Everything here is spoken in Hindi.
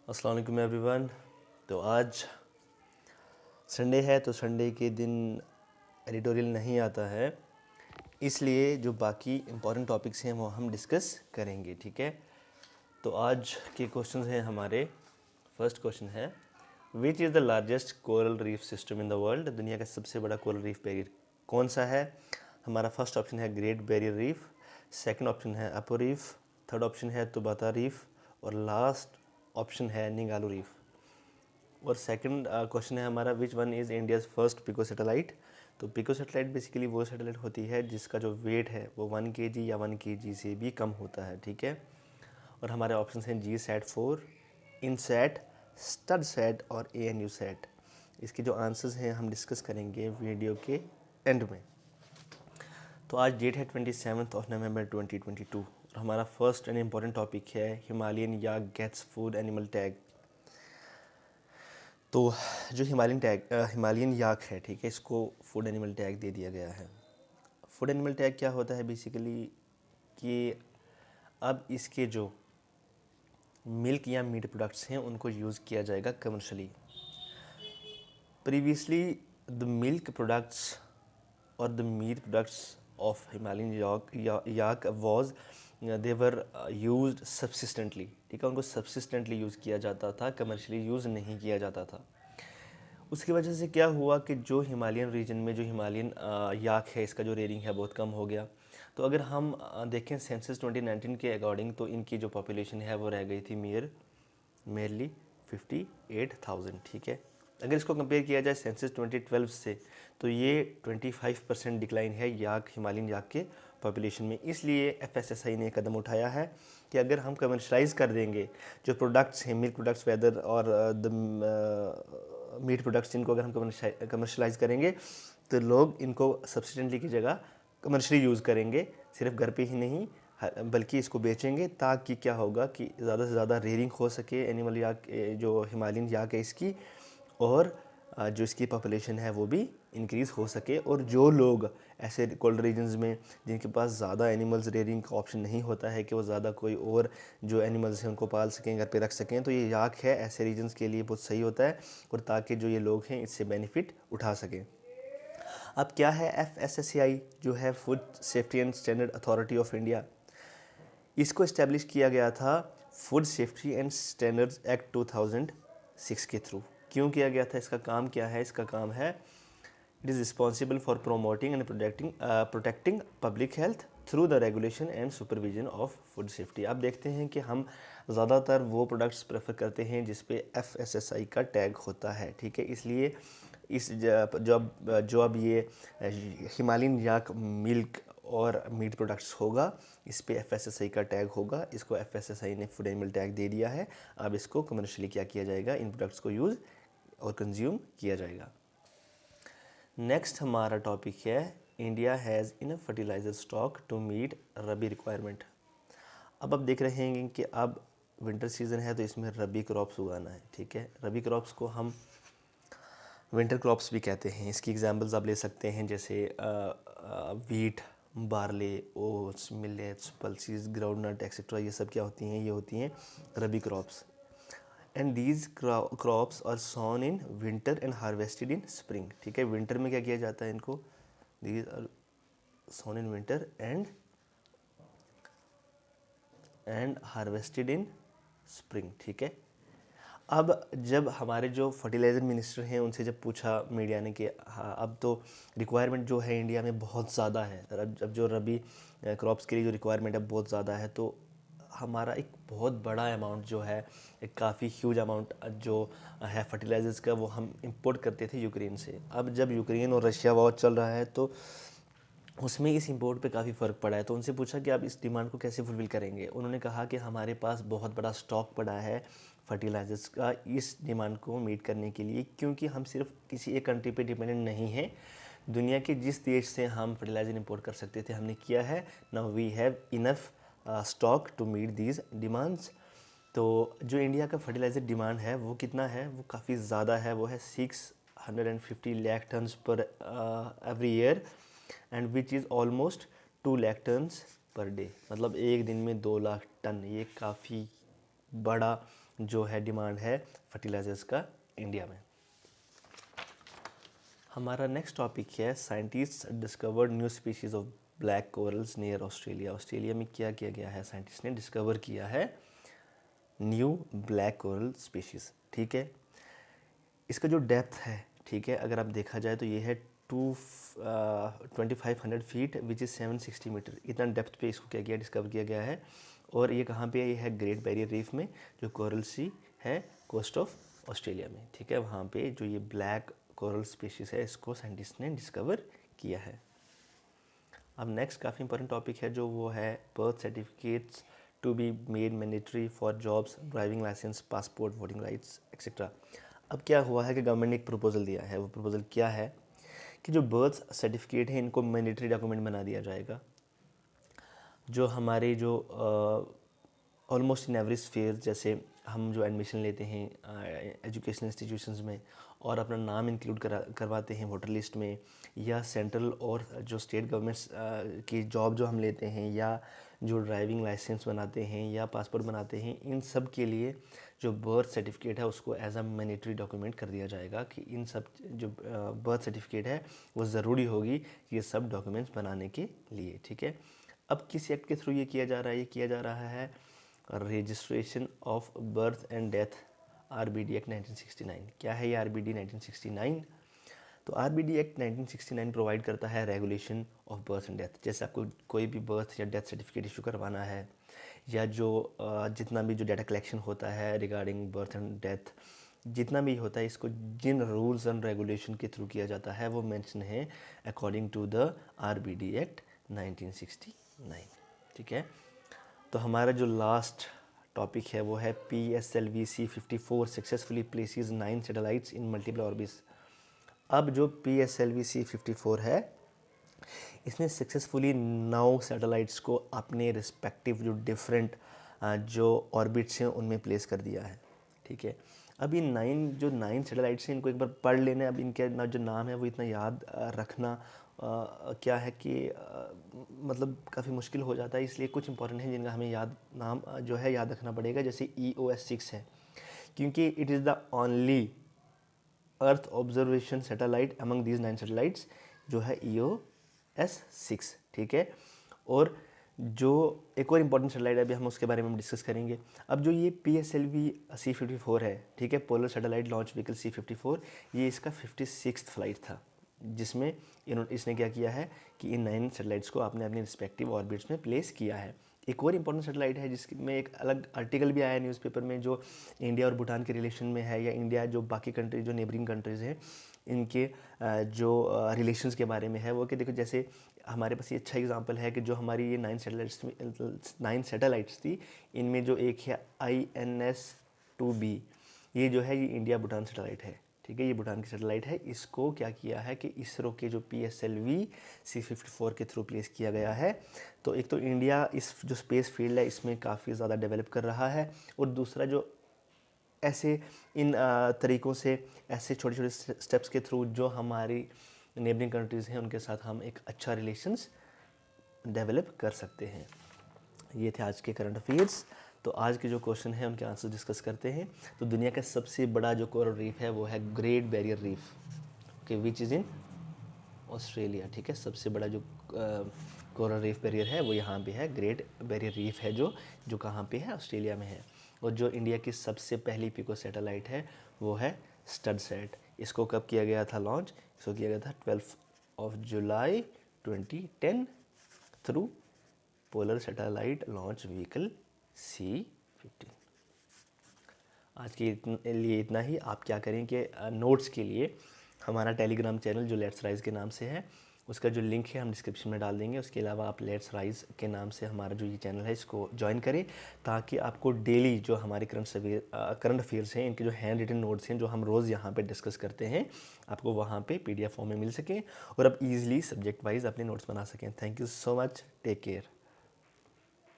अस्सलाम वालेकुम एवरीवन। तो आज संडे है तो संडे के दिन एडिटोरियल नहीं आता है, इसलिए जो बाकी इम्पोर्टेंट टॉपिक्स हैं वो हम डिस्कस करेंगे। ठीक है, तो आज के क्वेश्चन हैं हमारे। फर्स्ट क्वेश्चन है, which is the largest coral reef system in the world? दुनिया का सबसे बड़ा कोरल रीफ बैरियर कौन सा है? हमारा फर्स्ट ऑप्शन है great barrier reef, second option है अपो रीफ, थर्ड ऑप्शन है तुबाता रीफ और लास्ट ऑप्शन है निगालू रीफ। और सेकंड क्वेश्चन है हमारा, which one is India's first pico satellite? तो पिको सैटेलाइट बेसिकली वो सैटेलाइट होती है जिसका जो वेट है वो 1 kg या 1 kg से भी कम होता है। ठीक है, और हमारे ऑप्शन हैं GSAT-4, इनसैट, स्टड सैट और ANU सैट। इसके जो आंसर्स हैं हम डिस्कस करेंगे वीडियो के एंड में। तो आज डेट है 27 नवंबर 2022 और हमारा फर्स्ट एंड इम्पॉर्टेंट टॉपिक है हिमालयन याक गेट्स फूड एनिमल टैग। तो जो हिमालयन याक है, ठीक है, इसको फूड एनिमल टैग दे दिया गया है। फूड एनिमल टैग क्या होता है बेसिकली कि अब इसके जो मिल्क या मीट प्रोडक्ट्स हैं उनको यूज़ किया जाएगा commercially. Previously the milk products और the meat products of Himalayan yak was there used subsistently. ठीक है, उनको सब्सिस्टेंटली यूज़ किया जाता था, कमर्शली यूज़ नहीं किया जाता था। उसकी वजह से क्या हुआ कि जो हिमालयन रीजन में जो हिमालयन याक है इसका जो रेयरिंग है बहुत कम हो गया। तो अगर हम देखें सेंसस 2019 के अकॉर्डिंग तो इनकी जो पॉपुलेशन है वो रह गई थी मेयरली 58,000। ठीक है, अगर इसको कंपेयर किया जाए सेंसस 2012 से तो ये 25% डिक्लाइन है हिमालयन याक के पॉपुलेशन में। इसलिए FSSAI ने कदम उठाया है कि अगर हम कमर्शलाइज कर देंगे जो प्रोडक्ट्स हैं, मिल्क प्रोडक्ट्स वेदर और द मीट प्रोडक्ट्स, इनको अगर हम कमर्शलाइज करेंगे तो लोग इनको सब्सिडेंटली की जगह कमर्शली यूज़ करेंगे, सिर्फ घर पे ही नहीं बल्कि इसको बेचेंगे, ताकि क्या होगा कि ज़्यादा से ज़्यादा रेयरिंग हो सके एनिमल याक, जो हिमालयन याक है इसकी, और जो इसकी पॉपुलेशन है वो भी इंक्रीज़ हो सके। और जो लोग ऐसे कोल्ड रीजन्स में जिनके पास ज़्यादा एनिमल्स रेयरिंग का ऑप्शन नहीं होता है कि वो ज़्यादा कोई और जो एनिमल्स हैं उनको पाल सकें, घर पे रख सकें, तो ये याक है ऐसे रीजन्स के लिए बहुत सही होता है, और ताकि जो ये लोग हैं इससे बेनिफिट उठा सकें। अब क्या है FSSAI, जो है food safety and standard authority of India? इसको इस्टेब्लिश किया गया था food safety and standards act 2006 के थ्रू। क्यों किया गया था? इसका काम क्या है? इसका काम है, it is responsible for promoting and protecting public health through the regulation and supervision of food safety. आप देखते हैं कि हम ज़्यादातर वो प्रोडक्ट्स प्रेफर करते हैं जिस पे FSSAI का टैग होता है। ठीक है, इसलिए जो अब ये हिमालयन याक मिल्क और मीट प्रोडक्ट्स होगा, इस पे FSSAI का टैग होगा। इसको FSSAI ने फूड एनिमल टैग दे दिया है। अब इसको कमर्शियली क्या किया जाएगा, इन प्रोडक्ट्स को यूज़ और कंज्यूम किया जाएगा। नेक्स्ट हमारा टॉपिक है, India has enough fertiliser stock to meet rabi requirement. अब आप देख रहे हैं कि अब विंटर सीज़न है तो इसमें रबी क्रॉप्स उगाना है। ठीक है, रबी क्रॉप्स को हम विंटर क्रॉप्स भी कहते हैं। इसकी एग्जांपल्स आप ले सकते हैं जैसे wheat, barley, oats, millets, pulses, groundnut etcetera. ये सब क्या होती हैं? ये होती हैं rabi crops. And these crops are sown in winter and harvested in spring. ठीक है, विंटर में क्या किया जाता है इनको? These are sown in winter and harvested in spring. ठीक है, अब जब हमारे जो फर्टिलाइज़र मिनिस्टर हैं उनसे जब पूछा मीडिया ने कि हाँ अब तो रिक्वायरमेंट जो है इंडिया में बहुत ज़्यादा है, अब जो रबी क्रॉप्स के लिए जो रिक्वायरमेंट है बहुत ज़्यादा है, तो हमारा एक बहुत बड़ा अमाउंट जो है, एक काफ़ी ह्यूज अमाउंट जो है फर्टिलाइज़र्स का, वो हम इंपोर्ट करते थे यूक्रेन से। अब जब यूक्रेन और रशिया वॉर चल रहा है तो उसमें इस इंपोर्ट पे काफ़ी फ़र्क पड़ा है। तो उनसे पूछा कि आप इस डिमांड को कैसे फुलफ़िल करेंगे? उन्होंने कहा कि हमारे पास बहुत बड़ा स्टॉक पड़ा है फर्टिलाइज़र्स का इस डिमांड को मीट करने के लिए, क्योंकि हम सिर्फ किसी एक कंट्री पे डिपेंडेंट नहीं हैं। दुनिया के जिस देश से हम फर्टिलाइज़र इंपोर्ट कर सकते थे हमने किया है। Now we have enough stock to meet these demands. तो जो इंडिया का फर्टिलाइज़र डिमांड है वो कितना है? वो काफ़ी ज़्यादा है। वो है 650 lakh tons per every year, and which is almost 2 lakh tons per day. मतलब एक दिन में 2 लाख टन, ये काफ़ी बड़ा जो है डिमांड है फर्टिलाइजर्स का इंडिया में। हमारा नेक्स्ट टॉपिक है scientist discovered new species of black corals near Australia. Australia में क्या किया गया है, साइंटिस्ट ने डिस्कवर किया है न्यू ब्लैक कोरल स्पीशीज़। ठीक है, इसका जो डेप्थ है, ठीक है, अगर आप देखा जाए तो ये है 2500 फीट विच इज़ 760 मीटर। इतना डेप्थ पे इसको क्या किया, डिस्कवर किया गया है। और ये कहाँ पे है, ये है ग्रेट बैरियर रीफ में, जो कोरल सी है कोस्ट ऑफ ऑस्ट्रेलिया में। ठीक है, वहाँ पे जो ये ब्लैक कोरल स्पीशीज़ है इसको साइंटिस्ट ने डिस्कवर किया है। अब नेक्स्ट काफ़ी इंपॉर्टेंट टॉपिक है जो वो है birth certificates to be made mandatory for jobs, driving licence, passport, voting rights etcetera. अब क्या हुआ है कि गवर्नमेंट ने एक प्रपोजल दिया है। वो प्रपोजल क्या है कि जो बर्थ सर्टिफिकेट है इनको मैंडेटरी डॉक्यूमेंट बना दिया जाएगा। जो हमारे जो ऑलमोस्ट इन एवरेज फेयर, जैसे हम जो एडमिशन लेते हैं एजुकेशनल इंस्टीट्यूशंस में और अपना नाम इंक्लूड करवाते हैं वोटर लिस्ट में, या सेंट्रल और जो स्टेट गवर्नमेंट्स की जॉब जो हम लेते हैं, या जो ड्राइविंग लाइसेंस बनाते हैं या पासपोर्ट बनाते हैं, इन सब के लिए जो बर्थ सर्टिफिकेट है उसको एज अ मैंडेटरी डॉक्यूमेंट कर दिया जाएगा कि इन सब जो बर्थ सर्टिफिकेट है वो ज़रूरी होगी ये सब डॉक्यूमेंट्स बनाने के लिए। ठीक है, अब किस एक्ट के थ्रू ये किया जा रहा है, ये किया जा रहा है registration of birth and death RBD act 1969। क्या है ये आरबीडी 1969? तो आरबीडी एक्ट 1969 प्रोवाइड करता है regulation of birth and death. जैसे आपको कोई भी बर्थ या डेथ सर्टिफिकेट इशू करवाना है, या जो जितना भी जो डाटा कलेक्शन होता है रिगार्डिंग बर्थ एंड डेथ, जितना भी होता है, इसको जिन रूल्स एंड रेगुलेशन के थ्रू किया जाता है वो मेंशन है according to the RBD act 1969। ठीक है, तो हमारा जो लास्ट टॉपिक है वो है PSLV-C54 सक्सेसफुली प्लेसेस 9 सैटेलाइट्स इन मल्टीपल ऑर्बिट्स। अब जो PSLV-C54 है इसने सक्सेसफुली 9 सैटेलाइट्स को अपने रिस्पेक्टिव जो डिफरेंट जो ऑर्बिट्स हैं उनमें प्लेस कर दिया है। ठीक है, अब ये 9 सैटेलाइट्स हैं, इनको एक बार पढ़ लेना है। अब इनके जो नाम है वो इतना याद रखना क्या है कि मतलब काफ़ी मुश्किल हो जाता है, इसलिए कुछ इंपॉर्टेंट है जिनका हमें नाम जो है याद रखना पड़ेगा। जैसे EOS-6 है, क्योंकि it is the only earth observation satellite among these 9 satellites, जो है EOS-6। ठीक है, और जो एक और इम्पॉर्टेंट सैटेलाइट है, अभी हम उसके बारे में डिस्कस करेंगे। अब जो ये PSLV-C54 है, ठीक है, polar satellite launch vehicle C54, ये इसका 56th फ्लाइट था, जिसमें इसने क्या किया है कि इन 9 सैटेलाइट्स को आपने अपने रिस्पेक्टिव ऑर्बिट्स में प्लेस किया है। एक और इम्पॉर्टेंट सैटेलाइट है जिसमें एक अलग आर्टिकल भी आया न्यूज़पेपर में, जो इंडिया और भूटान के रिलेशन में है, या इंडिया जो बाकी कंट्री जो नेबरिंग कंट्रीज़ हैं इनके जो रिलेशंस के बारे में है। वो कि देखो, जैसे हमारे पास ये अच्छा एग्जांपल है कि जो हमारी ये 9 सैटेलाइट्स थी, इनमें जो एक है INS-2B, ये जो है ये इंडिया भूटान सैटेलाइट है। ठीक है, ये भूटान की सैटेलाइट है। इसको क्या किया है कि इसरो के जो PSLV-C54 के थ्रू प्लेस किया गया है। तो एक तो इंडिया इस जो स्पेस फील्ड है इसमें काफ़ी ज़्यादा डेवलप कर रहा है, और दूसरा जो ऐसे इन तरीक़ों से, ऐसे छोटे छोटे स्टेप्स के थ्रू जो हमारी नेबरिंग कंट्रीज़ हैं उनके साथ हम एक अच्छा रिलेशंस डेवलप कर सकते हैं। ये थे आज के करंट अफेयर्स। तो आज के जो क्वेश्चन हैं उनके आंसर डिस्कस करते हैं। तो दुनिया का सबसे बड़ा जो कोरल रीफ है वो है great barrier reef, okay, which is in Australia. ठीक है, सबसे बड़ा जो कोरल रीफ बैरियर है वो यहाँ पे है, ग्रेट बैरियर रीफ है, जो कहाँ पे है, ऑस्ट्रेलिया में है। और जो इंडिया की सबसे पहली पिको सैटेलाइट है वो है स्टडसैट। इसको कब किया गया था लॉन्च? इसको किया गया था 12 जुलाई 2010 through polar satellite launch vehicle C15। आज के लिए इतना ही। आप क्या करें कि नोट्स के लिए हमारा टेलीग्राम चैनल जो लेट्स राइज के नाम से है, उसका जो लिंक है हम डिस्क्रिप्शन में डाल देंगे। उसके अलावा आप लेट्स राइज के नाम से हमारा जो ये चैनल है इसको ज्वाइन करें, ताकि आपको डेली जो हमारे करंट अफेयर्स हैं, इनके जो हैंड रिटन नोट्स हैं जो हम रोज़ यहाँ पे डिस्कस करते हैं, आपको वहाँ पे PDF फॉर्म में मिल सकें और आप ईजिली सब्जेक्ट वाइज अपने नोट्स बना सकें। Thank you so much, take care.